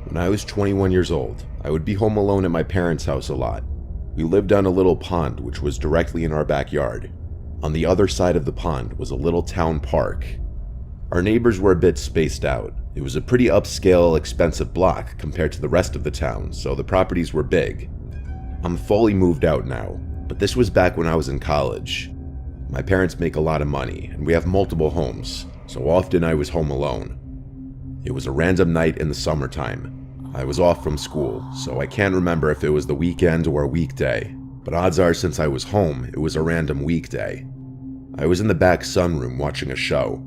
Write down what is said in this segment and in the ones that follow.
When I was 21 years old, I would be home alone at my parents' house a lot. We lived on a little pond which was directly in our backyard. On the other side of the pond was a little town park. Our neighbors were a bit spaced out. It was a pretty upscale, expensive block compared to the rest of the town, so the properties were big. I'm fully moved out now, but this was back when I was in college. My parents make a lot of money, and we have multiple homes, so often I was home alone. It was a random night in the summertime. I was off from school, so I can't remember if it was the weekend or a weekday, but odds are since I was home, it was a random weekday. I was in the back sunroom watching a show.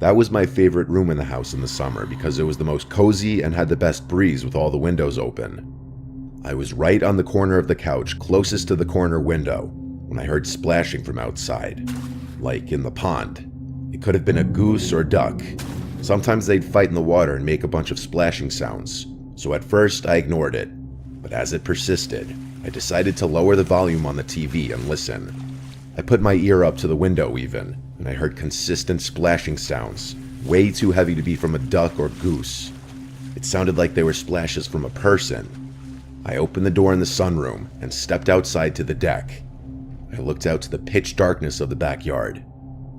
That was my favorite room in the house in the summer because it was the most cozy and had the best breeze with all the windows open. I was right on the corner of the couch closest to the corner window when I heard splashing from outside, like in the pond. It could have been a goose or duck. Sometimes they'd fight in the water and make a bunch of splashing sounds, so at first I ignored it, but as it persisted, I decided to lower the volume on the TV and listen. I put my ear up to the window even, and I heard consistent splashing sounds, way too heavy to be from a duck or goose. It sounded like they were splashes from a person. I opened the door in the sunroom and stepped outside to the deck. I looked out to the pitch darkness of the backyard.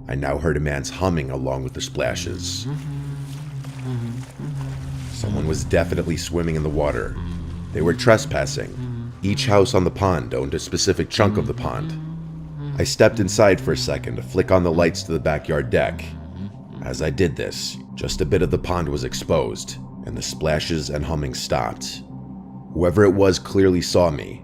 I now heard a man's humming along with the splashes. Someone was definitely swimming in the water. They were trespassing. Each house on the pond owned a specific chunk of the pond. I stepped inside for a second to flick on the lights to the backyard deck. As I did this, just a bit of the pond was exposed, and the splashes and humming stopped. Whoever it was clearly saw me.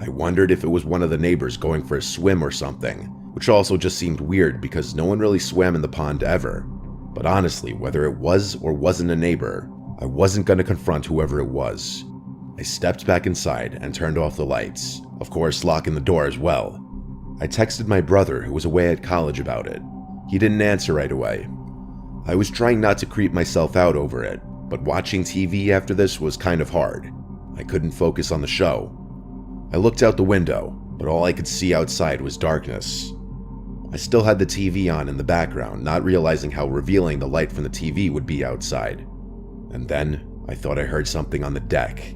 I wondered if it was one of the neighbors going for a swim or something, which also just seemed weird because no one really swam in the pond ever. But honestly, whether it was or wasn't a neighbor, I wasn't going to confront whoever it was. I stepped back inside and turned off the lights, of course locking the door as well. I texted my brother who was away at college about it. He didn't answer right away. I was trying not to creep myself out over it, but watching TV after this was kind of hard. I couldn't focus on the show. I looked out the window, but all I could see outside was darkness. I still had the TV on in the background, not realizing how revealing the light from the TV would be outside. And then, I thought I heard something on the deck.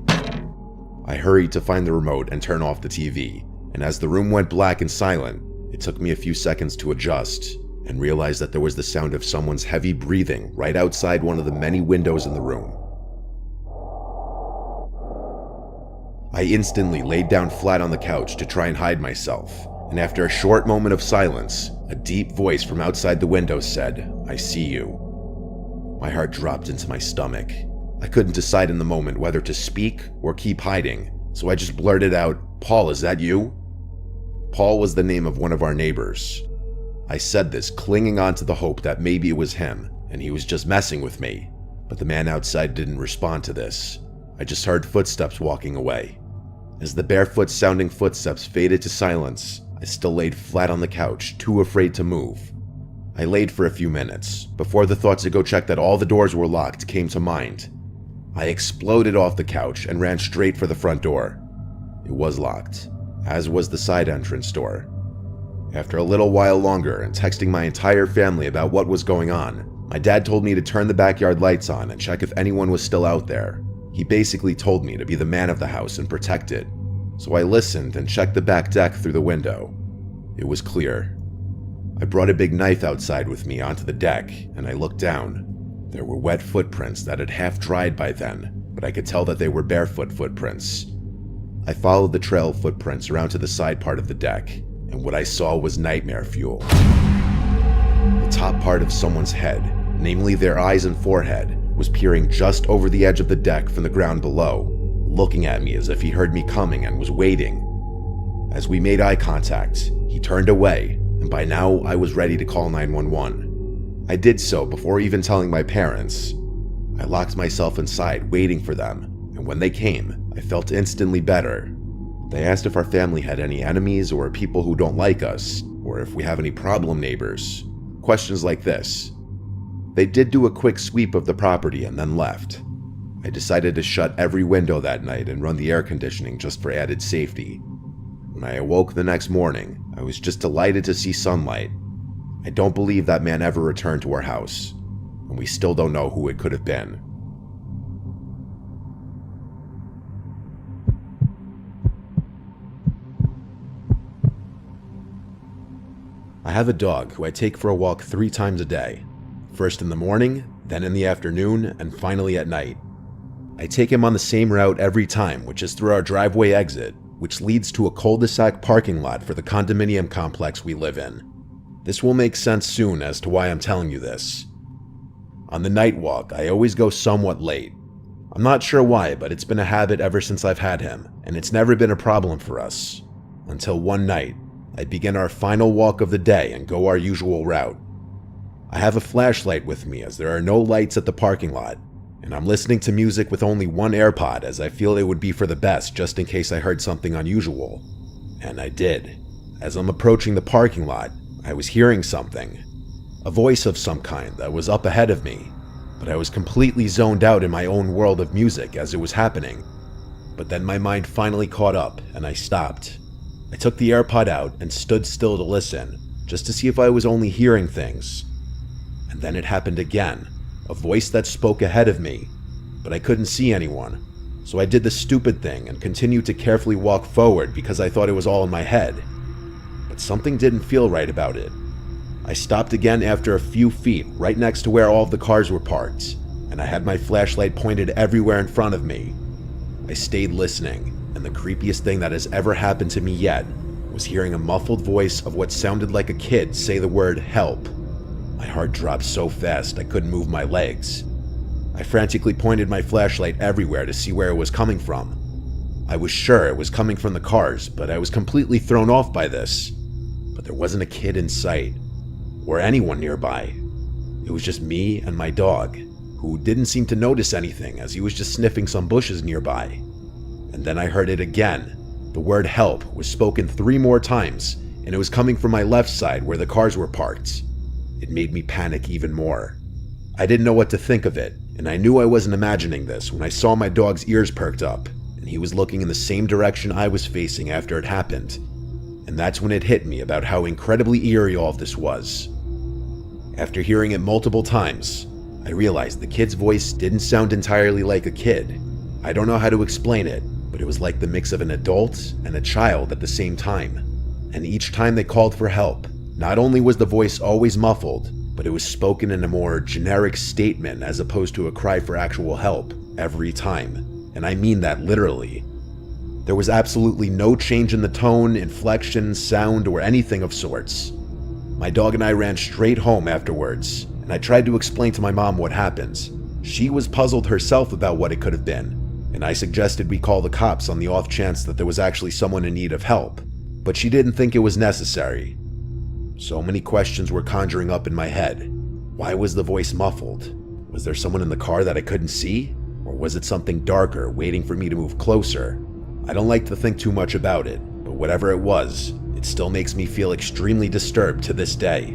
I hurried to find the remote and turn off the TV, and as the room went black and silent, it took me a few seconds to adjust, and realize that there was the sound of someone's heavy breathing right outside one of the many windows in the room. I instantly laid down flat on the couch to try and hide myself, and after a short moment of silence, a deep voice from outside the window said, "I see you." My heart dropped into my stomach. I couldn't decide in the moment whether to speak or keep hiding, so I just blurted out, "Paul, is that you?" Paul was the name of one of our neighbors. I said this clinging on to the hope that maybe it was him, and he was just messing with me, but the man outside didn't respond to this. I just heard footsteps walking away. As the barefoot-sounding footsteps faded to silence, I still laid flat on the couch, too afraid to move. I laid for a few minutes, before the thought to go check that all the doors were locked came to mind. I exploded off the couch and ran straight for the front door. It was locked, as was the side entrance door. After a little while longer and texting my entire family about what was going on, my dad told me to turn the backyard lights on and check if anyone was still out there. He basically told me to be the man of the house and protect it. So I listened and checked the back deck through the window. It was clear. I brought a big knife outside with me onto the deck, and I looked down. There were wet footprints that had half dried by then, but I could tell that they were barefoot footprints. I followed the trail of footprints around to the side part of the deck, and what I saw was nightmare fuel. The top part of someone's head, namely their eyes and forehead, was peering just over the edge of the deck from the ground below, looking at me as if he heard me coming and was waiting. As we made eye contact, he turned away, and by now I was ready to call 911. I did so before even telling my parents. I locked myself inside, waiting for them, and when they came, I felt instantly better. They asked if our family had any enemies or people who don't like us, or if we have any problem neighbors. Questions like this. They did do a quick sweep of the property and then left. I decided to shut every window that night and run the air conditioning just for added safety. When I awoke the next morning, I was just delighted to see sunlight. I don't believe that man ever returned to our house, and we still don't know who it could have been. have a dog who I take for a walk 3 times a day. First in the morning, then in the afternoon, and finally at night. I take him on the same route every time, which is through our driveway exit, which leads to a cul-de-sac parking lot for the condominium complex we live in. This will make sense soon as to why I'm telling you this. On the night walk, I always go somewhat late. I'm not sure why, but it's been a habit ever since I've had him, and it's never been a problem for us. Until one night, I begin our final walk of the day and go our usual route. I have a flashlight with me as there are no lights at the parking lot, and I'm listening to music with only one AirPod as I feel it would be for the best just in case I heard something unusual. And I did. As I'm approaching the parking lot, I was hearing something. A voice of some kind that was up ahead of me, but I was completely zoned out in my own world of music as it was happening. But then my mind finally caught up and I stopped. I took the AirPod out and stood still to listen, just to see if I was only hearing things. And then it happened again, a voice that spoke ahead of me, but I couldn't see anyone. So I did the stupid thing and continued to carefully walk forward because I thought it was all in my head. But something didn't feel right about it. I stopped again after a few feet right next to where all of the cars were parked, and I had my flashlight pointed everywhere in front of me. I stayed listening, and the creepiest thing that has ever happened to me yet was hearing a muffled voice of what sounded like a kid say the word help. My heart dropped so fast I couldn't move my legs. I frantically pointed my flashlight everywhere to see where it was coming from. I was sure it was coming from the cars, but I was completely thrown off by this. But there wasn't a kid in sight, or anyone nearby. It was just me and my dog, who didn't seem to notice anything as he was just sniffing some bushes nearby. And then I heard it again. The word help was spoken 3 more times, and it was coming from my left side where the cars were parked. It made me panic even more. I didn't know what to think of it, and I knew I wasn't imagining this when I saw my dog's ears perked up, and he was looking in the same direction I was facing after it happened. And that's when it hit me about how incredibly eerie all of this was. After hearing it multiple times, I realized the kid's voice didn't sound entirely like a kid. I don't know how to explain it, but it was like the mix of an adult and a child at the same time. And each time they called for help, not only was the voice always muffled, but it was spoken in a more generic statement as opposed to a cry for actual help every time. And I mean that literally. There was absolutely no change in the tone, inflection, sound, or anything of sorts. My dog and I ran straight home afterwards, and I tried to explain to my mom what happened. She was puzzled herself about what it could have been, and I suggested we call the cops on the off chance that there was actually someone in need of help, but she didn't think it was necessary. So many questions were conjuring up in my head. Why was the voice muffled? Was there someone in the car that I couldn't see? Or was it something darker waiting for me to move closer? I don't like to think too much about it, but whatever it was, it still makes me feel extremely disturbed to this day.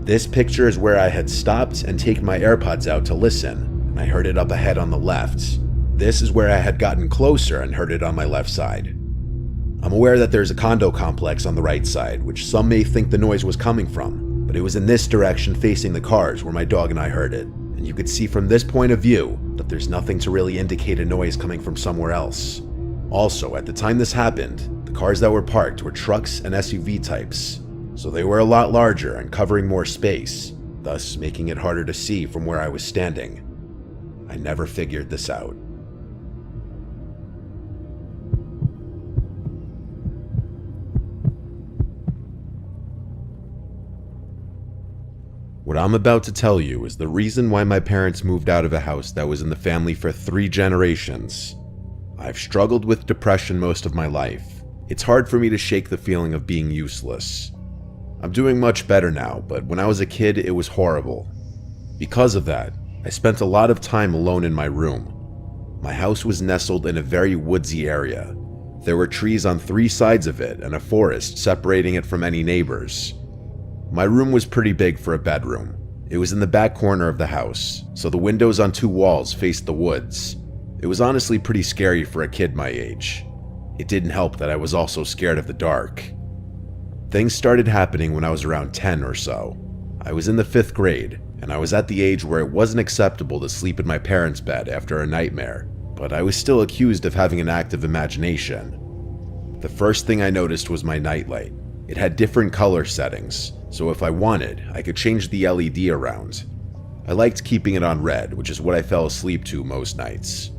This picture is where I had stopped and taken my AirPods out to listen, and I heard it up ahead on the left. This is where I had gotten closer and heard it on my left side. I'm aware that there's a condo complex on the right side, which some may think the noise was coming from, but it was in this direction facing the cars where my dog and I heard it, and you could see from this point of view that there's nothing to really indicate a noise coming from somewhere else. Also, at the time this happened, the cars that were parked were trucks and SUV types, so they were a lot larger and covering more space, thus making it harder to see from where I was standing. I never figured this out. What I'm about to tell you is the reason why my parents moved out of a house that was in the family for 3 generations. I've struggled with depression most of my life. It's hard for me to shake the feeling of being useless. I'm doing much better now, but when I was a kid, it was horrible. Because of that, I spent a lot of time alone in my room. My house was nestled in a very woodsy area. There were trees on 3 sides of it and a forest separating it from any neighbors. My room was pretty big for a bedroom. It was in the back corner of the house, so the windows on 2 walls faced the woods. It was honestly pretty scary for a kid my age. It didn't help that I was also scared of the dark. Things started happening when I was around 10 or so. I was in the 5th grade, and I was at the age where it wasn't acceptable to sleep in my parents' bed after a nightmare, but I was still accused of having an active imagination. The first thing I noticed was my nightlight. It had different color settings, so if I wanted, I could change the LED around. I liked keeping it on red, which is what I fell asleep to most nights.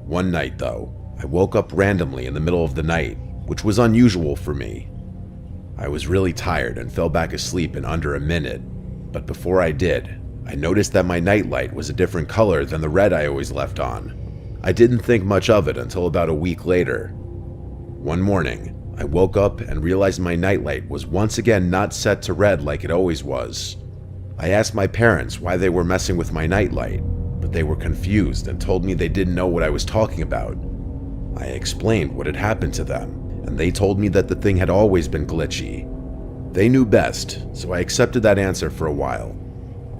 One night, though, I woke up randomly in the middle of the night, which was unusual for me. I was really tired and fell back asleep in under a minute, but before I did, I noticed that my nightlight was a different color than the red I always left on. I didn't think much of it until about a week later. One morning, I woke up and realized my nightlight was once again not set to red like it always was. I asked my parents why they were messing with my nightlight, but they were confused and told me they didn't know what I was talking about. I explained what had happened to them, and they told me that the thing had always been glitchy. They knew best, so I accepted that answer for a while.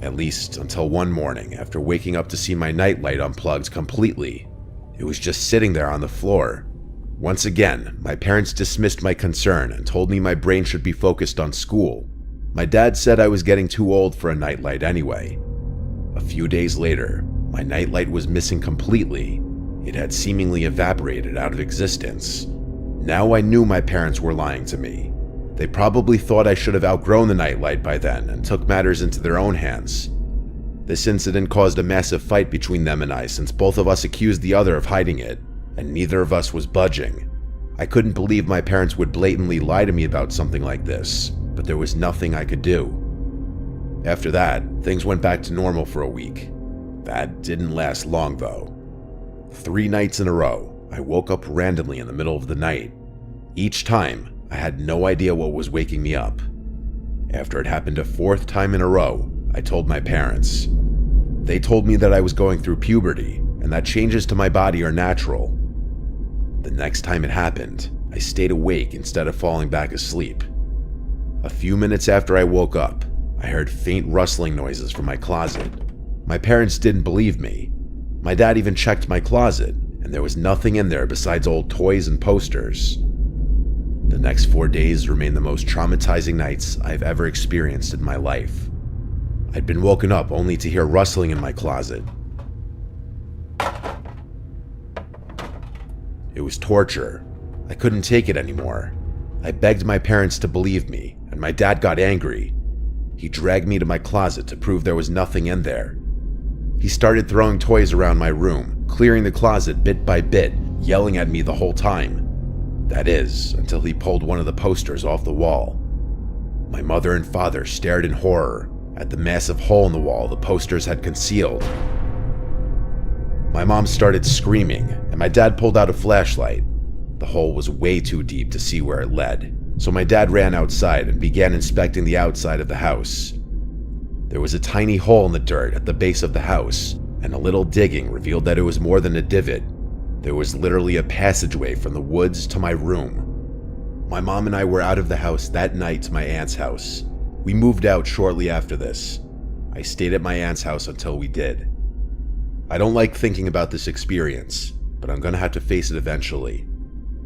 At least until one morning after waking up to see my nightlight unplugged completely. It was just sitting there on the floor. Once again, my parents dismissed my concern and told me my brain should be focused on school. My dad said I was getting too old for a nightlight anyway. A few days later, my nightlight was missing completely. It had seemingly evaporated out of existence. Now I knew my parents were lying to me. They probably thought I should have outgrown the nightlight by then and took matters into their own hands. This incident caused a massive fight between them and I since both of us accused the other of hiding it, and neither of us was budging. I couldn't believe my parents would blatantly lie to me about something like this, but there was nothing I could do. After that, things went back to normal for a week. That didn't last long though. 3 nights in a row, I woke up randomly in the middle of the night. Each time, I had no idea what was waking me up. After it happened a 4th time in a row, I told my parents. They told me that I was going through puberty and that changes to my body are natural. The next time it happened, I stayed awake instead of falling back asleep. A few minutes after I woke up, I heard faint rustling noises from my closet. My parents didn't believe me. My dad even checked my closet, and there was nothing in there besides old toys and posters. The next 4 days remained the most traumatizing nights I've ever experienced in my life. I'd been woken up only to hear rustling in my closet. It was torture. I couldn't take it anymore. I begged my parents to believe me, and my dad got angry. He dragged me to my closet to prove there was nothing in there. He started throwing toys around my room, clearing the closet bit by bit, yelling at me the whole time. That is, until he pulled one of the posters off the wall. My mother and father stared in horror at the massive hole in the wall the posters had concealed. My mom started screaming, and my dad pulled out a flashlight. The hole was way too deep to see where it led, so my dad ran outside and began inspecting the outside of the house. There was a tiny hole in the dirt at the base of the house, and a little digging revealed that it was more than a divot. There was literally a passageway from the woods to my room. My mom and I were out of the house that night to my aunt's house. We moved out shortly after this. I stayed at my aunt's house until we did. I don't like thinking about this experience, but I'm gonna have to face it eventually.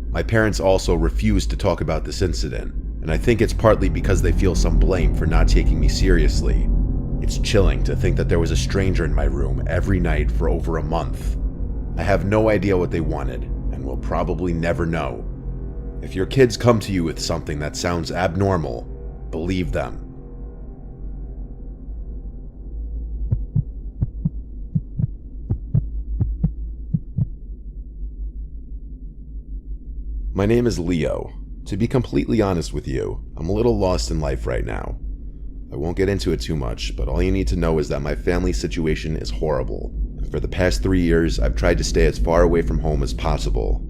My parents also refused to talk about this incident, and I think it's partly because they feel some blame for not taking me seriously. It's chilling to think that there was a stranger in my room every night for over a month. I have no idea what they wanted, and will probably never know. If your kids come to you with something that sounds abnormal, believe them. My name is Leo. To be completely honest with you, I'm a little lost in life right now. I won't get into it too much, but all you need to know is that my family situation is horrible. And for the past 3 years, I've tried to stay as far away from home as possible.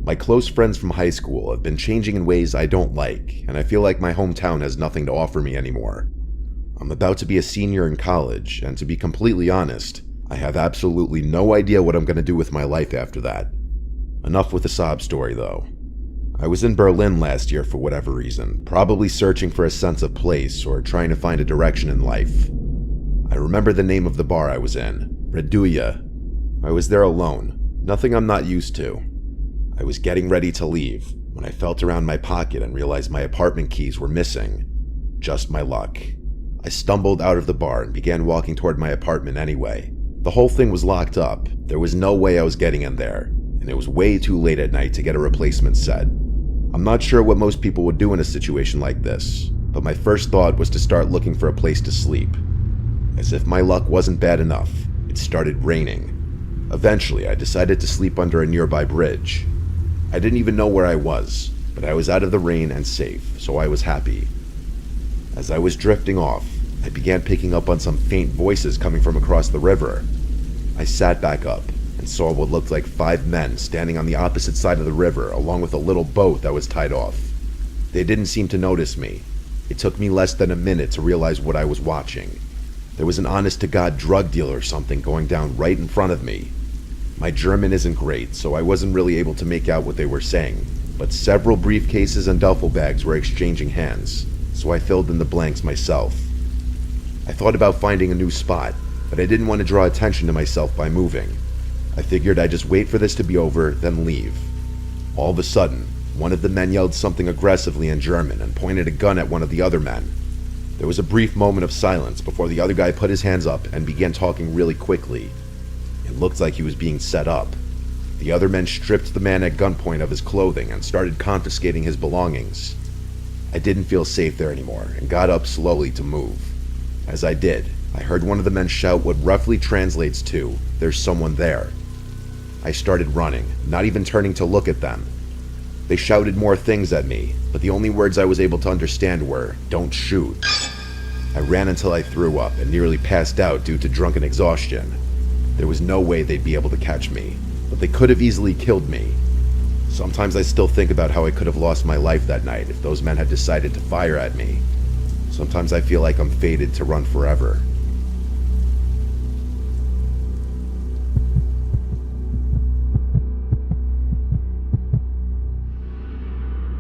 My close friends from high school have been changing in ways I don't like, and I feel like my hometown has nothing to offer me anymore. I'm about to be a senior in college, and to be completely honest, I have absolutely no idea what I'm going to do with my life after that. Enough with the sob story, though. I was in Berlin last year for whatever reason, probably searching for a sense of place or trying to find a direction in life. I remember the name of the bar I was in, Reduya. I was there alone, nothing I'm not used to. I was getting ready to leave when I felt around my pocket and realized my apartment keys were missing. Just my luck. I stumbled out of the bar and began walking toward my apartment anyway. The whole thing was locked up. There was no way I was getting in there, and it was way too late at night to get a replacement set. I'm not sure what most people would do in a situation like this, but my first thought was to start looking for a place to sleep. As if my luck wasn't bad enough, it started raining. Eventually, I decided to sleep under a nearby bridge. I didn't even know where I was, but I was out of the rain and safe, so I was happy. As I was drifting off, I began picking up on some faint voices coming from across the river. I sat back up and saw what looked like 5 men standing on the opposite side of the river along with a little boat that was tied off. They didn't seem to notice me. It took me less than a minute to realize what I was watching. There was an honest-to-God drug dealer or something going down right in front of me. My German isn't great, so I wasn't really able to make out what they were saying, but several briefcases and duffel bags were exchanging hands, so I filled in the blanks myself. I thought about finding a new spot, but I didn't want to draw attention to myself by moving. I figured I'd just wait for this to be over, then leave. All of a sudden, one of the men yelled something aggressively in German and pointed a gun at one of the other men. There was a brief moment of silence before the other guy put his hands up and began talking really quickly. It looked like he was being set up. The other men stripped the man at gunpoint of his clothing and started confiscating his belongings. I didn't feel safe there anymore and got up slowly to move. As I did, I heard one of the men shout what roughly translates to, "There's someone there." I started running, not even turning to look at them. They shouted more things at me, but the only words I was able to understand were, "Don't shoot." I ran until I threw up and nearly passed out due to drunken exhaustion. There was no way they'd be able to catch me, but they could have easily killed me. Sometimes I still think about how I could have lost my life that night if those men had decided to fire at me. Sometimes I feel like I'm fated to run forever.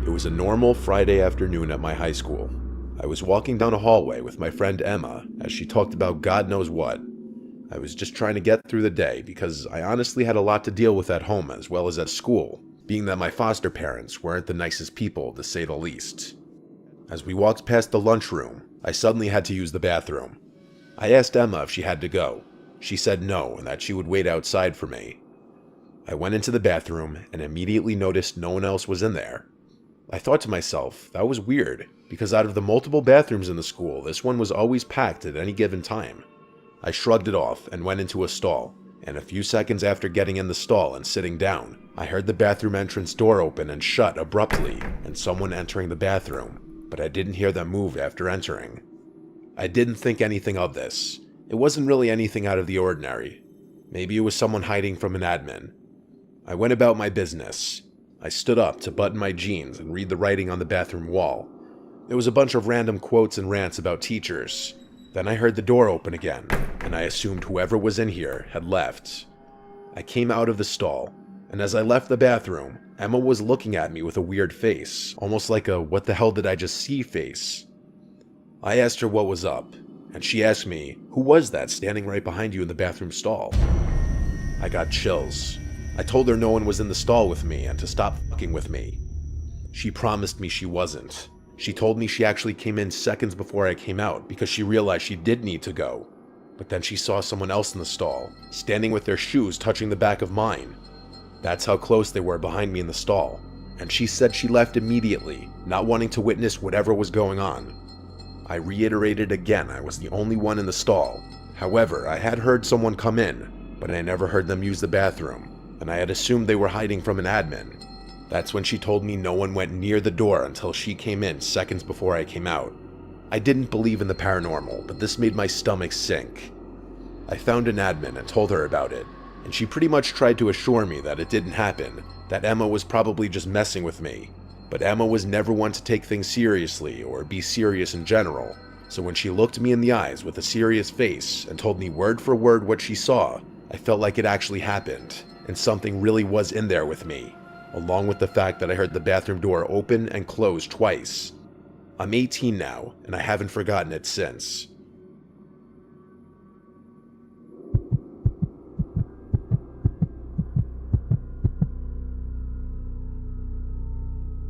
It was a normal Friday afternoon at my high school. I was walking down a hallway with my friend Emma as she talked about God knows what. I was just trying to get through the day because I honestly had a lot to deal with at home as well as at school, being that my foster parents weren't the nicest people to say the least. As we walked past the lunchroom, I suddenly had to use the bathroom. I asked Emma if she had to go. She said no and that she would wait outside for me. I went into the bathroom and immediately noticed no one else was in there. I thought to myself, that was weird, because out of the multiple bathrooms in the school, this one was always packed at any given time. I shrugged it off and went into a stall, and a few seconds after getting in the stall and sitting down, I heard the bathroom entrance door open and shut abruptly and someone entering the bathroom, but I didn't hear them move after entering. I didn't think anything of this. It wasn't really anything out of the ordinary. Maybe it was someone hiding from an admin. I went about my business. I stood up to button my jeans and read the writing on the bathroom wall. There was a bunch of random quotes and rants about teachers. Then I heard the door open again, and I assumed whoever was in here had left. I came out of the stall, and as I left the bathroom, Emma was looking at me with a weird face, almost like a "what the hell did I just see" face. I asked her what was up, and she asked me, "Who was that standing right behind you in the bathroom stall?" I got chills. I told her no one was in the stall with me and to stop fucking with me. She promised me she wasn't. She told me she actually came in seconds before I came out because she realized she did need to go. But then she saw someone else in the stall, standing with their shoes touching the back of mine. That's how close they were behind me in the stall. And she said she left immediately, not wanting to witness whatever was going on. I reiterated again I was the only one in the stall. However, I had heard someone come in, but I never heard them use the bathroom, and I had assumed they were hiding from an admin. That's when she told me no one went near the door until she came in seconds before I came out. I didn't believe in the paranormal, but this made my stomach sink. I found an admin and told her about it, and she pretty much tried to assure me that it didn't happen, that Emma was probably just messing with me. But Emma was never one to take things seriously or be serious in general, so when she looked me in the eyes with a serious face and told me word for word what she saw, I felt like it actually happened, and something really was in there with me, along with the fact that I heard the bathroom door open and close twice. I'm 18 now, and I haven't forgotten it since.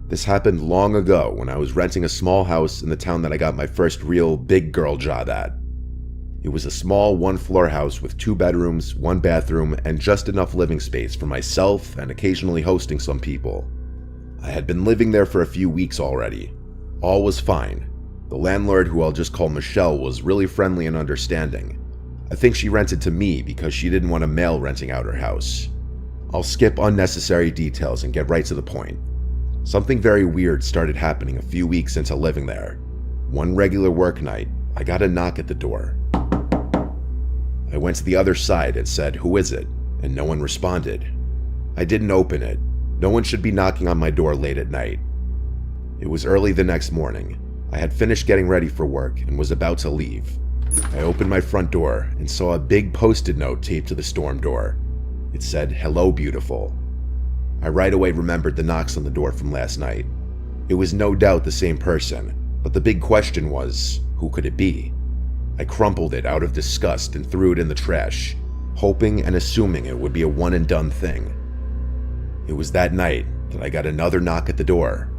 This happened long ago when I was renting a small house in the town that I got my first real big girl job at. It was a small one-floor house with 2 bedrooms, 1 bathroom, and just enough living space for myself and occasionally hosting some people. I had been living there for a few weeks already. All was fine. The landlord, who I'll just call Michelle, was really friendly and understanding. I think she rented to me because she didn't want a male renting out her house. I'll skip unnecessary details and get right to the point. Something very weird started happening a few weeks into living there. One regular work night, I got a knock at the door. I went to the other side and said, "Who is it?" and no one responded. I didn't open it. No one should be knocking on my door late at night. It was early the next morning. I had finished getting ready for work and was about to leave. I opened my front door and saw a big post-it note taped to the storm door. It said, "Hello, beautiful." I right away remembered the knocks on the door from last night. It was no doubt the same person, but the big question was, who could it be? I crumpled it out of disgust and threw it in the trash, hoping and assuming it would be a one-and-done thing. It was that night that I got another knock at the door.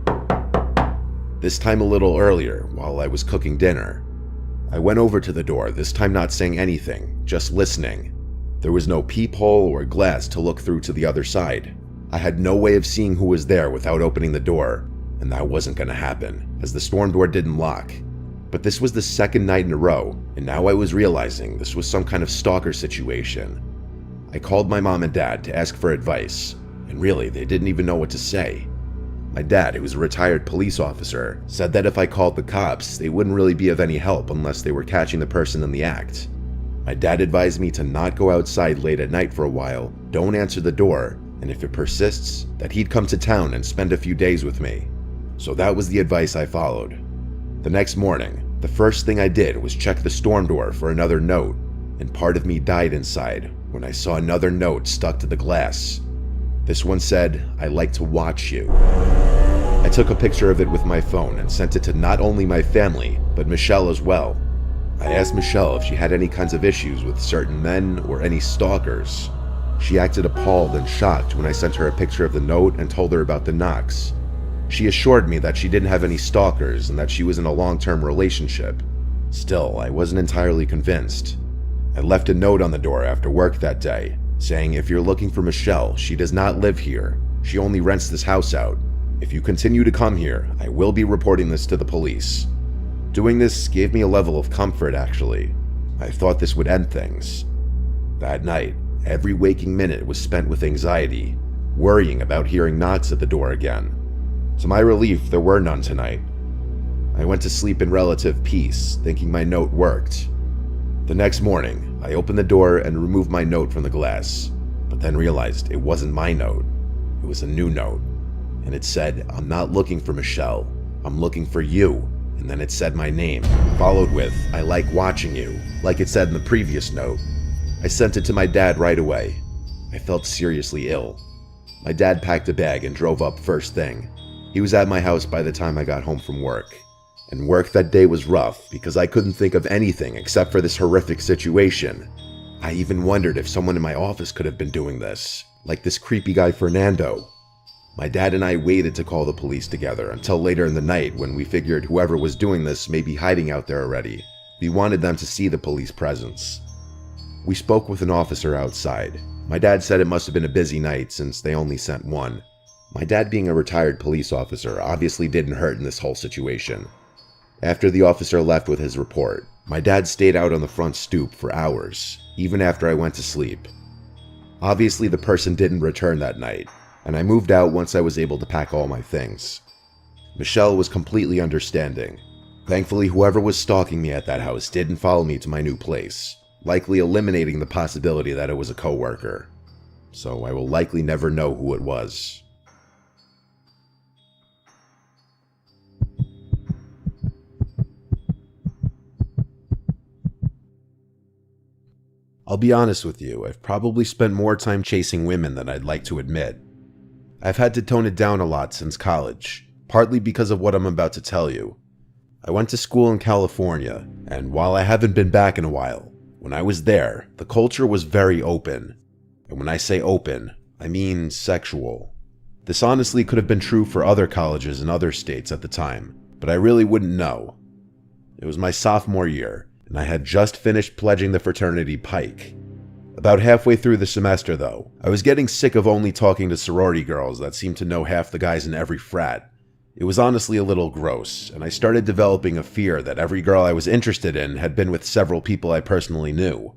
This time a little earlier, while I was cooking dinner. I went over to the door, this time not saying anything, just listening. There was no peephole or glass to look through to the other side. I had no way of seeing who was there without opening the door, and that wasn't going to happen, as the storm door didn't lock. But this was the second night in a row, and now I was realizing this was some kind of stalker situation. I called my mom and dad to ask for advice, and really, they didn't even know what to say. My dad, who was a retired police officer, said that if I called the cops, they wouldn't really be of any help unless they were catching the person in the act. My dad advised me to not go outside late at night for a while, don't answer the door, and if it persists, that he'd come to town and spend a few days with me. So that was the advice I followed. The next morning, the first thing I did was check the storm door for another note, and part of me died inside when I saw another note stuck to the glass. This one said, "I like to watch you." I took a picture of it with my phone and sent it to not only my family, but Michelle as well. I asked Michelle if she had any kinds of issues with certain men or any stalkers. She acted appalled and shocked when I sent her a picture of the note and told her about the knocks. She assured me that she didn't have any stalkers and that she was in a long-term relationship. Still, I wasn't entirely convinced. I left a note on the door after work that day, saying, "If you're looking for Michelle, she does not live here. She only rents this house out. If you continue to come here, I will be reporting this to the police." Doing this gave me a level of comfort, actually. I thought this would end things. That night, every waking minute was spent with anxiety, worrying about hearing knocks at the door again. To my relief, there were none tonight. I went to sleep in relative peace, thinking my note worked. The next morning, I opened the door and removed my note from the glass, but then realized it wasn't my note. It was a new note, and it said, "I'm not looking for Michelle, I'm looking for you." And then it said my name, followed with, "I like watching you," like it said in the previous note. I sent it to my dad right away. I felt seriously ill. My dad packed a bag and drove up first thing. He was at my house by the time I got home from work. And work that day was rough because I couldn't think of anything except for this horrific situation. I even wondered if someone in my office could have been doing this, like this creepy guy Fernando. My dad and I waited to call the police together until later in the night when we figured whoever was doing this may be hiding out there already. We wanted them to see the police presence. We spoke with an officer outside. My dad said it must have been a busy night since they only sent one. My dad, being a retired police officer, obviously didn't hurt in this whole situation. After the officer left with his report, my dad stayed out on the front stoop for hours, even after I went to sleep. Obviously, the person didn't return that night, and I moved out once I was able to pack all my things. Michelle was completely understanding. Thankfully, whoever was stalking me at that house didn't follow me to my new place, likely eliminating the possibility that it was a coworker. So I will likely never know who it was. I'll be honest with you, I've probably spent more time chasing women than I'd like to admit. I've had to tone it down a lot since college, partly because of what I'm about to tell you. I went to school in California, and while I haven't been back in a while, when I was there, the culture was very open. And when I say open, I mean sexual. This honestly could have been true for other colleges in other states at the time, but I really wouldn't know. It was my sophomore year, and I had just finished pledging the fraternity Pike. About halfway through the semester, though, I was getting sick of only talking to sorority girls that seemed to know half the guys in every frat. It was honestly a little gross, and I started developing a fear that every girl I was interested in had been with several people I personally knew.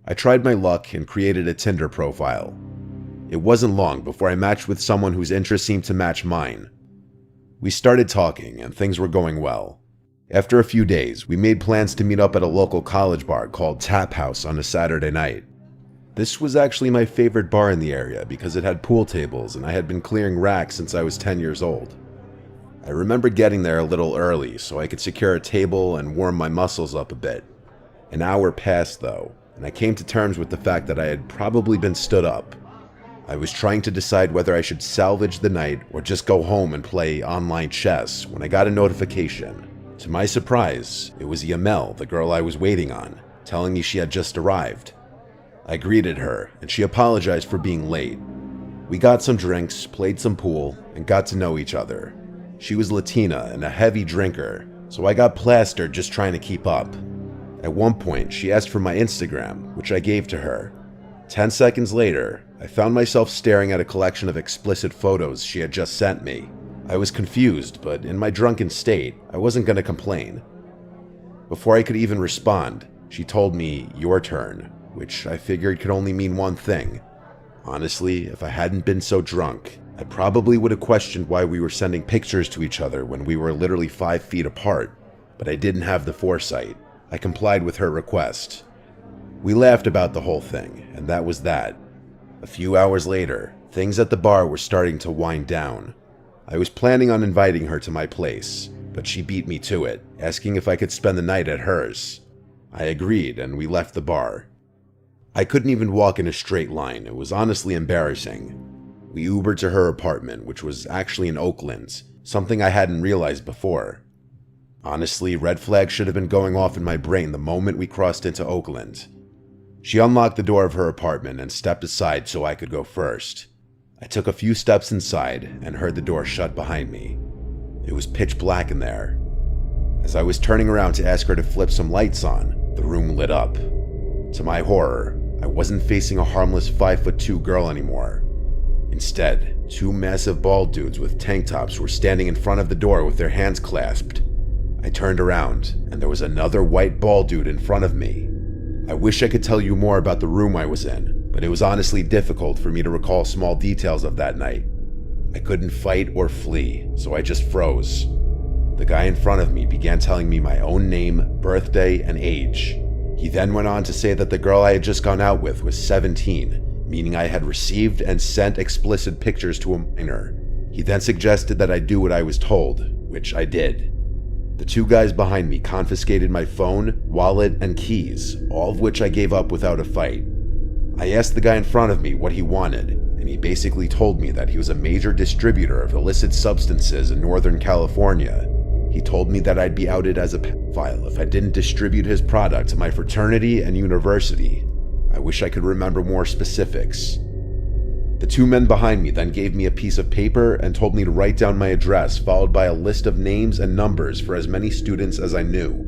I tried my luck and created a Tinder profile. It wasn't long before I matched with someone whose interests seemed to match mine. We started talking, and things were going well. After a few days, we made plans to meet up at a local college bar called Tap House on a Saturday night. This was actually my favorite bar in the area because it had pool tables and I had been clearing racks since I was 10 years old. I remember getting there a little early so I could secure a table and warm my muscles up a bit. An hour passed though, and I came to terms with the fact that I had probably been stood up. I was trying to decide whether I should salvage the night or just go home and play online chess when I got a notification. To my surprise, it was Yamel, the girl I was waiting on, telling me she had just arrived. I greeted her, and she apologized for being late. We got some drinks, played some pool, and got to know each other. She was Latina and a heavy drinker, so I got plastered just trying to keep up. At one point, she asked for my Instagram, which I gave to her. 10 seconds later, I found myself staring at a collection of explicit photos she had just sent me. I was confused, but in my drunken state, I wasn't going to complain. Before I could even respond, she told me, "Your turn," which I figured could only mean one thing. Honestly, if I hadn't been so drunk, I probably would have questioned why we were sending pictures to each other when we were literally 5 feet apart, but I didn't have the foresight. I complied with her request. We laughed about the whole thing, and that was that. A few hours later, things at the bar were starting to wind down. I was planning on inviting her to my place, but she beat me to it, asking if I could spend the night at hers. I agreed, and we left the bar. I couldn't even walk in a straight line. It was honestly embarrassing. We Ubered to her apartment, which was actually in Oakland, something I hadn't realized before. Honestly, red flags should have been going off in my brain the moment we crossed into Oakland. She unlocked the door of her apartment and stepped aside so I could go first. I took a few steps inside and heard the door shut behind me. It was pitch black in there. As I was turning around to ask her to flip some lights on, the room lit up. To my horror, I wasn't facing a harmless 5'2" girl anymore. Instead, 2 massive bald dudes with tank tops were standing in front of the door with their hands clasped. I turned around, and there was another white bald dude in front of me. I wish I could tell you more about the room I was in, but it was honestly difficult for me to recall small details of that night. I couldn't fight or flee, so I just froze. The guy in front of me began telling me my own name, birthday, and age. He then went on to say that the girl I had just gone out with was 17, meaning I had received and sent explicit pictures to a minor. He then suggested that I do what I was told, which I did. The 2 guys behind me confiscated my phone, wallet, and keys, all of which I gave up without a fight. I asked the guy in front of me what he wanted, and he basically told me that he was a major distributor of illicit substances in Northern California. He told me that I'd be outed as a pedophile if I didn't distribute his product to my fraternity and university. I wish I could remember more specifics. The 2 men behind me then gave me a piece of paper and told me to write down my address, followed by a list of names and numbers for as many students as I knew.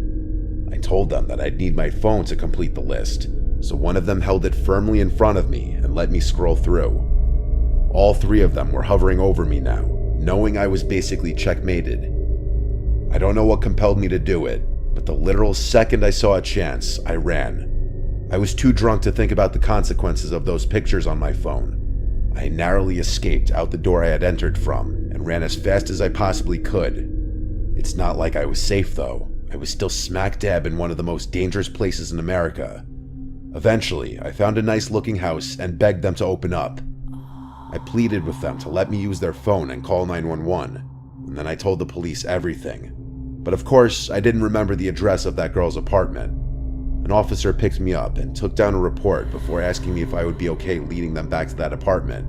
I told them that I'd need my phone to complete the list, so one of them held it firmly in front of me and let me scroll through. All 3 of them were hovering over me now, knowing I was basically checkmated. I don't know what compelled me to do it, but the literal second I saw a chance, I ran. I was too drunk to think about the consequences of those pictures on my phone. I narrowly escaped out the door I had entered from and ran as fast as I possibly could. It's not like I was safe though. I was still smack dab in one of the most dangerous places in America. Eventually, I found a nice looking house and begged them to open up. I pleaded with them to let me use their phone and call 911, and then I told the police everything. But of course, I didn't remember the address of that girl's apartment. An officer picked me up and took down a report before asking me if I would be okay leading them back to that apartment.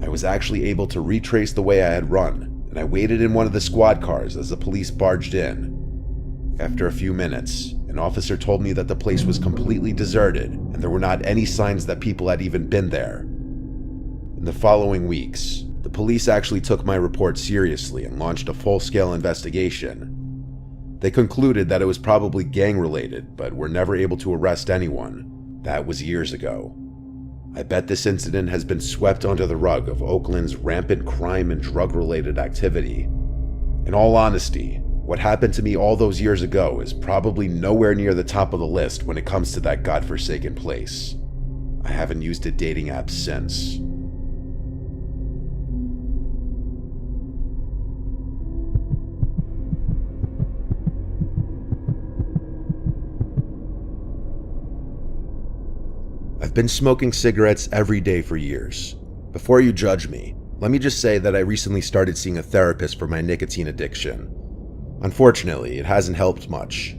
I was actually able to retrace the way I had run, and I waited in one of the squad cars as the police barged in. After a few minutes, an officer told me that the place was completely deserted and there were not any signs that people had even been there. In the following weeks, the police actually took my report seriously and launched a full-scale investigation. They concluded that it was probably gang-related, but were never able to arrest anyone. That was years ago. I bet this incident has been swept under the rug of Oakland's rampant crime and drug-related activity. In all honesty, what happened to me all those years ago is probably nowhere near the top of the list when it comes to that godforsaken place. I haven't used a dating app since. I've been smoking cigarettes every day for years. Before you judge me, let me just say that I recently started seeing a therapist for my nicotine addiction. Unfortunately, it hasn't helped much.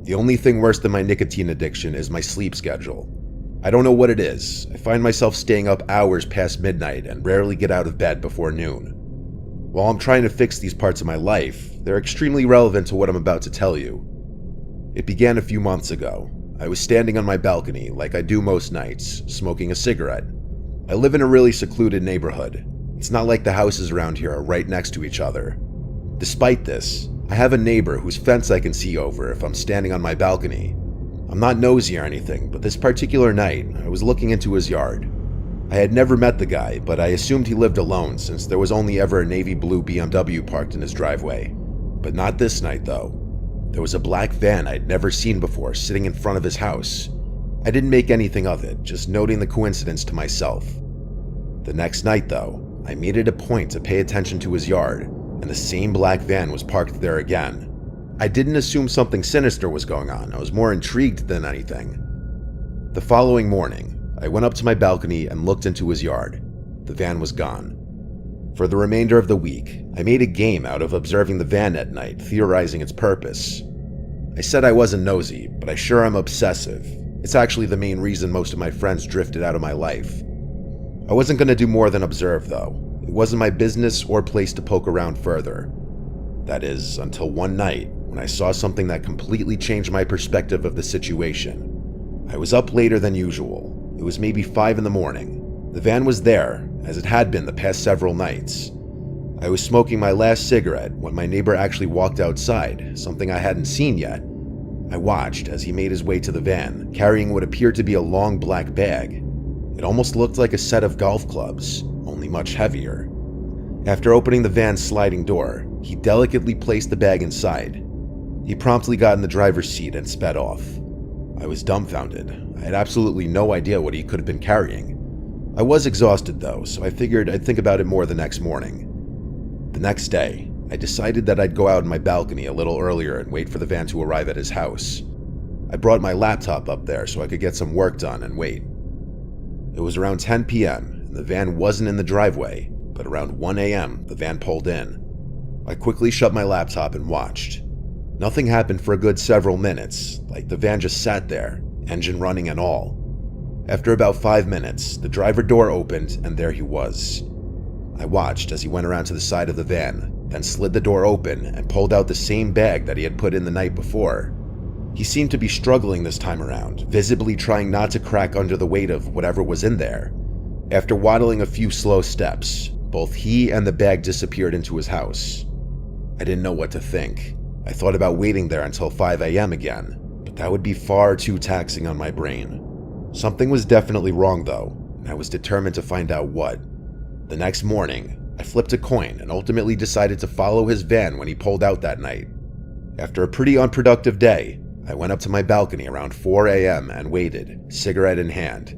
The only thing worse than my nicotine addiction is my sleep schedule. I don't know what it is. I find myself staying up hours past midnight and rarely get out of bed before noon. While I'm trying to fix these parts of my life, they're extremely relevant to what I'm about to tell you. It began a few months ago. I was standing on my balcony, like I do most nights, smoking a cigarette. I live in a really secluded neighborhood. It's not like the houses around here are right next to each other. Despite this, I have a neighbor whose fence I can see over if I'm standing on my balcony. I'm not nosy or anything, but this particular night, I was looking into his yard. I had never met the guy, but I assumed he lived alone since there was only ever a navy blue BMW parked in his driveway. But not this night, though. There was a black van I'd never seen before sitting in front of his house. I didn't make anything of it, just noting the coincidence to myself. The next night, though, I made it a point to pay attention to his yard, and the same black van was parked there again. I didn't assume something sinister was going on. I was more intrigued than anything. The following morning, I went up to my balcony and looked into his yard. The van was gone. For the remainder of the week, I made a game out of observing the van at night, theorizing its purpose. I said I wasn't nosy, but I sure am obsessive. It's actually the main reason most of my friends drifted out of my life. I wasn't going to do more than observe, though. It wasn't my business or place to poke around further. That is, until one night, when I saw something that completely changed my perspective of the situation. I was up later than usual. It was maybe 5 in the morning. The van was there, as it had been the past several nights. I was smoking my last cigarette when my neighbor actually walked outside, something I hadn't seen yet. I watched as he made his way to the van, carrying what appeared to be a long black bag. It almost looked like a set of golf clubs, only much heavier. After opening the van's sliding door, he delicately placed the bag inside. He promptly got in the driver's seat and sped off. I was dumbfounded. I had absolutely no idea what he could have been carrying. I was exhausted though, so I figured I'd think about it more the next morning. The next day, I decided that I'd go out on my balcony a little earlier and wait for the van to arrive at his house. I brought my laptop up there so I could get some work done and wait. It was around 10 p.m. and the van wasn't in the driveway, but around 1 a.m. the van pulled in. I quickly shut my laptop and watched. Nothing happened for a good several minutes, like the van just sat there, engine running and all. After about 5 minutes, the driver door opened and there he was. I watched as he went around to the side of the van, then slid the door open and pulled out the same bag that he had put in the night before. He seemed to be struggling this time around, visibly trying not to crack under the weight of whatever was in there. After waddling a few slow steps, both he and the bag disappeared into his house. I didn't know what to think. I thought about waiting there until 5 a.m. again, but that would be far too taxing on my brain. Something was definitely wrong though, and I was determined to find out what. The next morning, I flipped a coin and ultimately decided to follow his van when he pulled out that night. After a pretty unproductive day, I went up to my balcony around 4 a.m. and waited, cigarette in hand.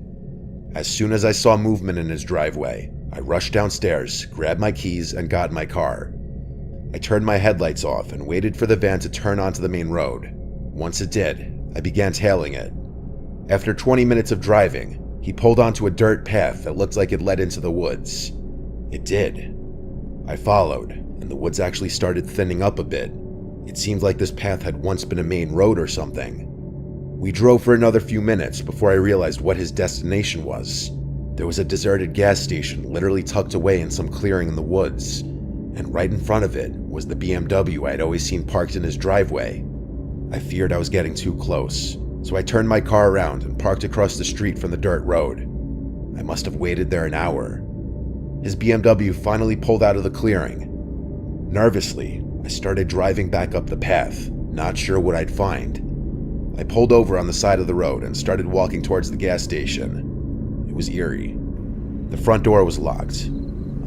As soon as I saw movement in his driveway, I rushed downstairs, grabbed my keys, and got in my car. I turned my headlights off and waited for the van to turn onto the main road. Once it did, I began tailing it. After 20 minutes of driving, he pulled onto a dirt path that looked like it led into the woods. It did. I followed, and the woods actually started thinning up a bit. It seemed like this path had once been a main road or something. We drove for another few minutes before I realized what his destination was. There was a deserted gas station literally tucked away in some clearing in the woods, and right in front of it was the BMW I'd always seen parked in his driveway. I feared I was getting too close, so I turned my car around and parked across the street from the dirt road. I must have waited there an hour. His BMW finally pulled out of the clearing. Nervously, I started driving back up the path, not sure what I'd find. I pulled over on the side of the road and started walking towards the gas station. It was eerie. The front door was locked.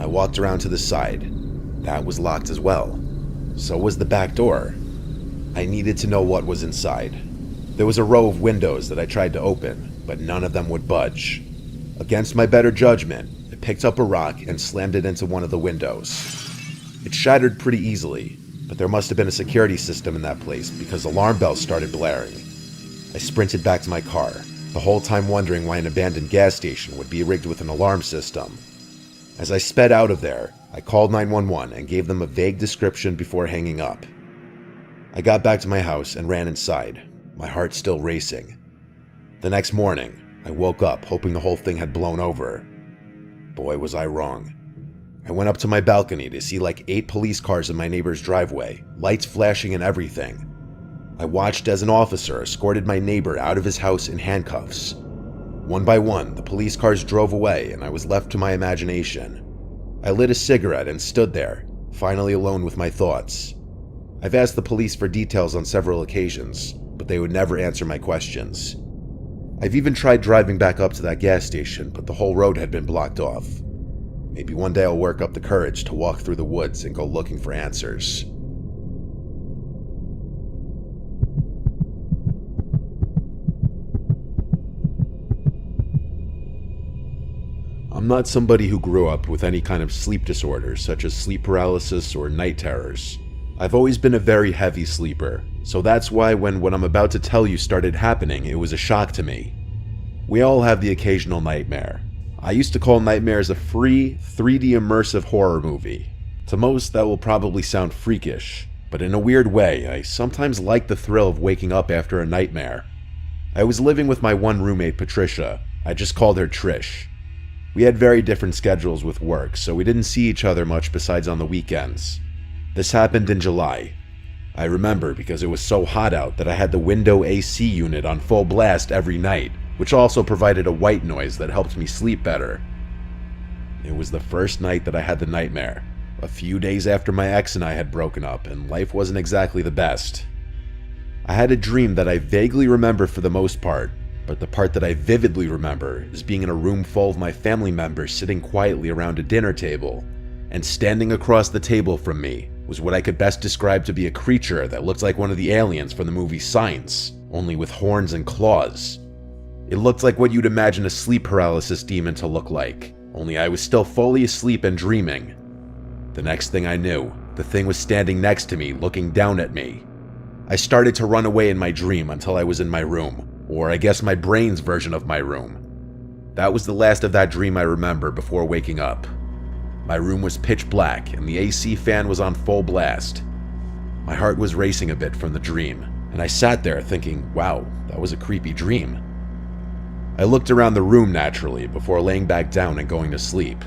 I walked around to the side. That was locked as well. So was the back door. I needed to know what was inside. There was a row of windows that I tried to open, but none of them would budge. Against my better judgment, I picked up a rock and slammed it into one of the windows. It shattered pretty easily, but there must have been a security system in that place because alarm bells started blaring. I sprinted back to my car, the whole time wondering why an abandoned gas station would be rigged with an alarm system. As I sped out of there, I called 911 and gave them a vague description before hanging up. I got back to my house and ran inside, my heart still racing. The next morning, I woke up hoping the whole thing had blown over. Boy, was I wrong. I went up to my balcony to see like 8 police cars in my neighbor's driveway, lights flashing and everything. I watched as an officer escorted my neighbor out of his house in handcuffs. One by one, the police cars drove away and I was left to my imagination. I lit a cigarette and stood there, finally alone with my thoughts. I've asked the police for details on several occasions, but they would never answer my questions. I've even tried driving back up to that gas station, but the whole road had been blocked off. Maybe one day I'll work up the courage to walk through the woods and go looking for answers. I'm not somebody who grew up with any kind of sleep disorders, such as sleep paralysis or night terrors. I've always been a very heavy sleeper, so that's why when what I'm about to tell you started happening, it was a shock to me. We all have the occasional nightmare. I used to call nightmares a free, 3D immersive horror movie. To most, that will probably sound freakish, but in a weird way, I sometimes like the thrill of waking up after a nightmare. I was living with my one roommate, Patricia. I just called her Trish. We had very different schedules with work, so we didn't see each other much besides on the weekends. This happened in July. I remember because it was so hot out that I had the window AC unit on full blast every night, which also provided a white noise that helped me sleep better. It was the first night that I had the nightmare, a few days after my ex and I had broken up, and life wasn't exactly the best. I had a dream that I vaguely remember for the most part, but the part that I vividly remember is being in a room full of my family members sitting quietly around a dinner table, and standing across the table from me was what I could best describe to be a creature that looked like one of the aliens from the movie Signs, only with horns and claws. It looked like what you'd imagine a sleep paralysis demon to look like, only I was still fully asleep and dreaming. The next thing I knew, the thing was standing next to me, looking down at me. I started to run away in my dream until I was in my room, or I guess my brain's version of my room. That was the last of that dream I remember before waking up. My room was pitch black and the AC fan was on full blast. My heart was racing a bit from the dream, and I sat there thinking, wow, that was a creepy dream. I looked around the room naturally before laying back down and going to sleep.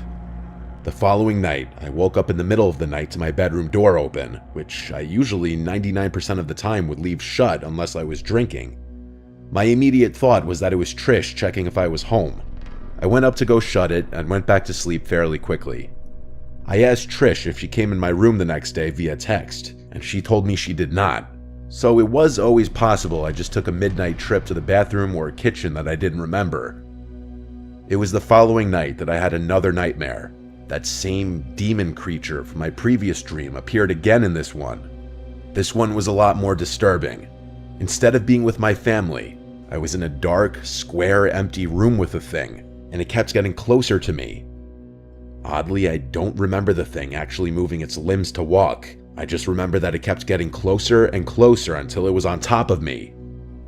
The following night, I woke up in the middle of the night to my bedroom door open, which I usually 99% of the time would leave shut unless I was drinking. My immediate thought was that it was Trish checking if I was home. I went up to go shut it and went back to sleep fairly quickly. I asked Trish if she came in my room the next day via text, and she told me she did not. So it was always possible I just took a midnight trip to the bathroom or kitchen that I didn't remember. It was the following night that I had another nightmare. That same demon creature from my previous dream appeared again in this one. This one was a lot more disturbing. Instead of being with my family, I was in a dark, square, empty room with the thing, and it kept getting closer to me. Oddly, I don't remember the thing actually moving its limbs to walk. I just remember that it kept getting closer and closer until it was on top of me.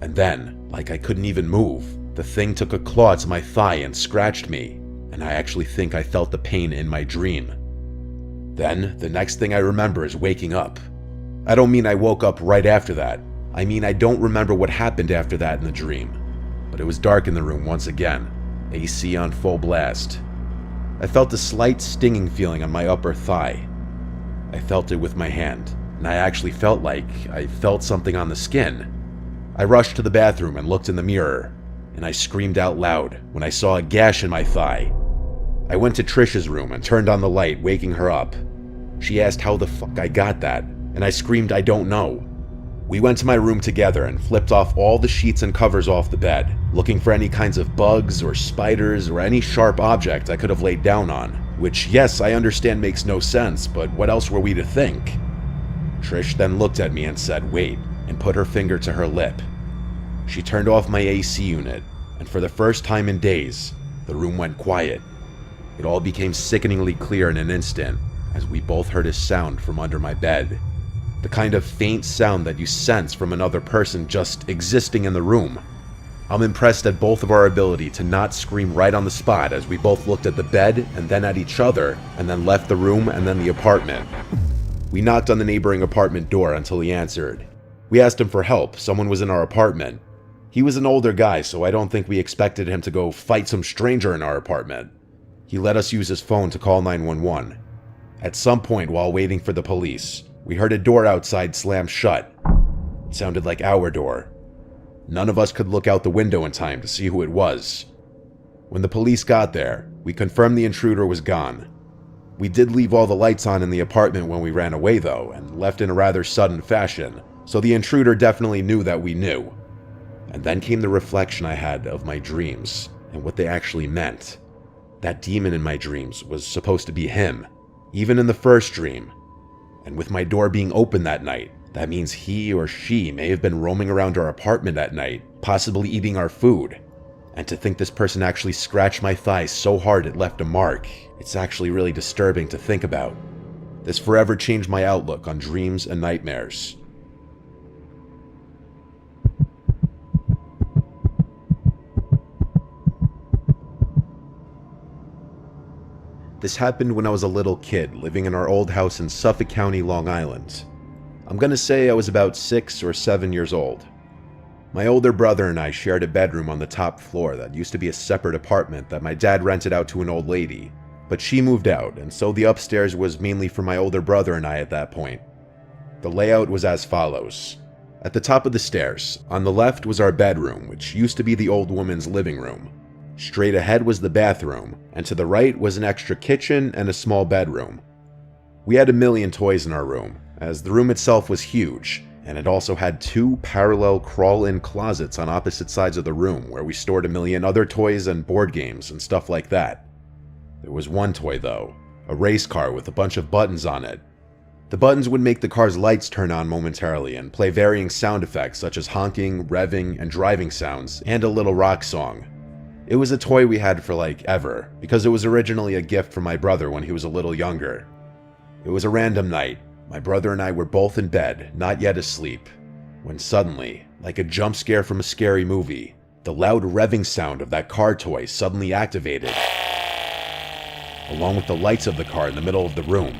And then, like I couldn't even move, the thing took a claw to my thigh and scratched me, and I actually think I felt the pain in my dream. Then, the next thing I remember is waking up. I don't mean I woke up right after that. I mean I don't remember what happened after that in the dream. But it was dark in the room once again, AC on full blast. I felt a slight stinging feeling on my upper thigh. I felt it with my hand, and I actually felt like I felt something on the skin. I rushed to the bathroom and looked in the mirror, and I screamed out loud when I saw a gash in my thigh. I went to Trish's room and turned on the light, waking her up. She asked how the fuck I got that, and I screamed I don't know. We went to my room together and flipped off all the sheets and covers off the bed, looking for any kinds of bugs or spiders or any sharp object I could have laid down on, which, yes, I understand makes no sense, but what else were we to think? Trish then looked at me and said, "Wait," and put her finger to her lip. She turned off my AC unit, and for the first time in days, the room went quiet. It all became sickeningly clear in an instant, as we both heard a sound from under my bed. The kind of faint sound that you sense from another person just existing in the room. I'm impressed at both of our ability to not scream right on the spot as we both looked at the bed and then at each other, and then left the room and then the apartment. We knocked on the neighboring apartment door until he answered. We asked him for help. Someone was in our apartment. He was an older guy, so I don't think we expected him to go fight some stranger in our apartment. He let us use his phone to call 911. At some point while waiting for the police, we heard a door outside slam shut. It sounded like our door. None of us could look out the window in time to see who it was. When the police got there, we confirmed the intruder was gone. We did leave all the lights on in the apartment when we ran away though, and left in a rather sudden fashion, so the intruder definitely knew that we knew. And then came the reflection I had of my dreams, and what they actually meant. That demon in my dreams was supposed to be him, even in the first dream. And with my door being open that night, that means he or she may have been roaming around our apartment at night, possibly eating our food. And to think this person actually scratched my thighs so hard it left a mark, it's actually really disturbing to think about. This forever changed my outlook on dreams and nightmares. This happened when I was a little kid living in our old house in Suffolk County, Long Island. I'm gonna say I was about 6 or 7 years old. My older brother and I shared a bedroom on the top floor that used to be a separate apartment that my dad rented out to an old lady, but she moved out, and so the upstairs was mainly for my older brother and I at that point. The layout was as follows. At the top of the stairs, on the left was our bedroom, which used to be the old woman's living room. Straight ahead was the bathroom, and to the right was an extra kitchen and a small bedroom. We had a million toys in our room, as the room itself was huge, and it also had 2 parallel crawl-in closets on opposite sides of the room where we stored a million other toys and board games and stuff like that. There was one toy though, a race car with a bunch of buttons on it. The buttons would make the car's lights turn on momentarily and play varying sound effects such as honking, revving, and driving sounds, and a little rock song. It was a toy we had for like ever, because it was originally a gift from my brother when he was a little younger. It was a random night. My brother and I were both in bed, not yet asleep, when suddenly, like a jump scare from a scary movie, the loud revving sound of that car toy suddenly activated, along with the lights of the car in the middle of the room.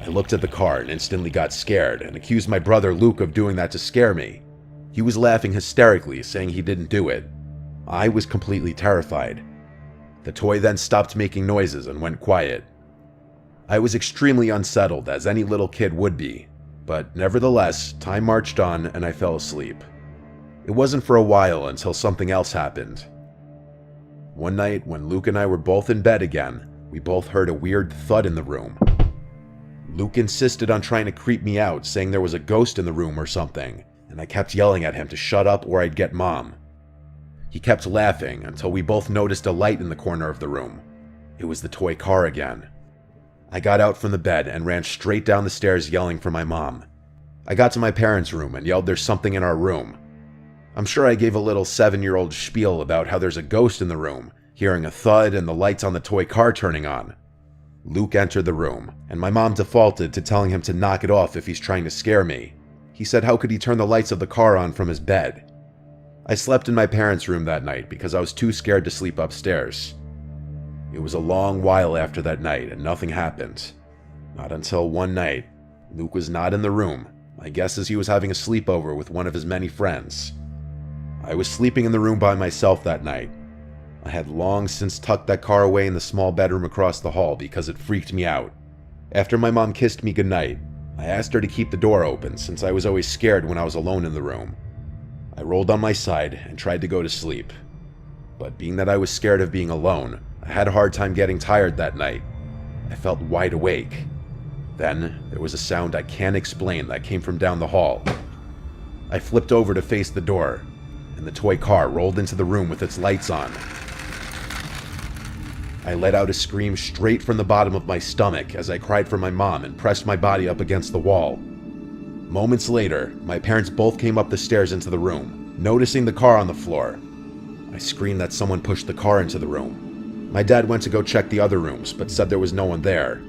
I looked at the car and instantly got scared and accused my brother Luke of doing that to scare me. He was laughing hysterically, saying he didn't do it. I was completely terrified. The toy then stopped making noises and went quiet. I was extremely unsettled, as any little kid would be, but nevertheless, time marched on and I fell asleep. It wasn't for a while until something else happened. One night, when Luke and I were both in bed again, we both heard a weird thud in the room. Luke insisted on trying to creep me out, saying there was a ghost in the room or something, and I kept yelling at him to shut up or I'd get Mom. He kept laughing until we both noticed a light in the corner of the room. It was the toy car again. I got out from the bed and ran straight down the stairs yelling for my mom. I got to my parents' room and yelled there's something in our room. I'm sure I gave a little 7-year-old spiel about how there's a ghost in the room, hearing a thud and the lights on the toy car turning on. Luke entered the room, and my mom defaulted to telling him to knock it off if he's trying to scare me. He said how could he turn the lights of the car on from his bed? I slept in my parents' room that night because I was too scared to sleep upstairs. It was a long while after that night and nothing happened. Not until one night. Luke was not in the room. My guess is he was having a sleepover with one of his many friends. I was sleeping in the room by myself that night. I had long since tucked that car away in the small bedroom across the hall because it freaked me out. After my mom kissed me goodnight, I asked her to keep the door open since I was always scared when I was alone in the room. I rolled on my side and tried to go to sleep. But being that I was scared of being alone, I had a hard time getting tired that night. I felt wide awake. Then, there was a sound I can't explain that came from down the hall. I flipped over to face the door, and the toy car rolled into the room with its lights on. I let out a scream straight from the bottom of my stomach as I cried for my mom and pressed my body up against the wall. Moments later, my parents both came up the stairs into the room, noticing the car on the floor. I screamed that someone pushed the car into the room. My dad went to go check the other rooms, but said there was no one there.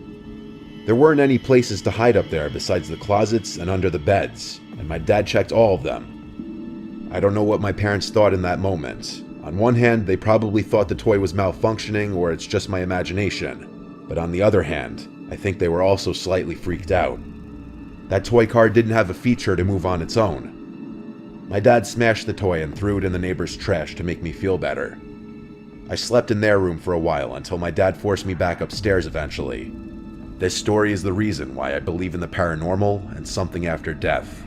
There weren't any places to hide up there besides the closets and under the beds, and my dad checked all of them. I don't know what my parents thought in that moment. On one hand, they probably thought the toy was malfunctioning or it's just my imagination. But on the other hand, I think they were also slightly freaked out. That toy car didn't have a feature to move on its own. My dad smashed the toy and threw it in the neighbor's trash to make me feel better. I slept in their room for a while until my dad forced me back upstairs eventually. This story is the reason why I believe in the paranormal and something after death.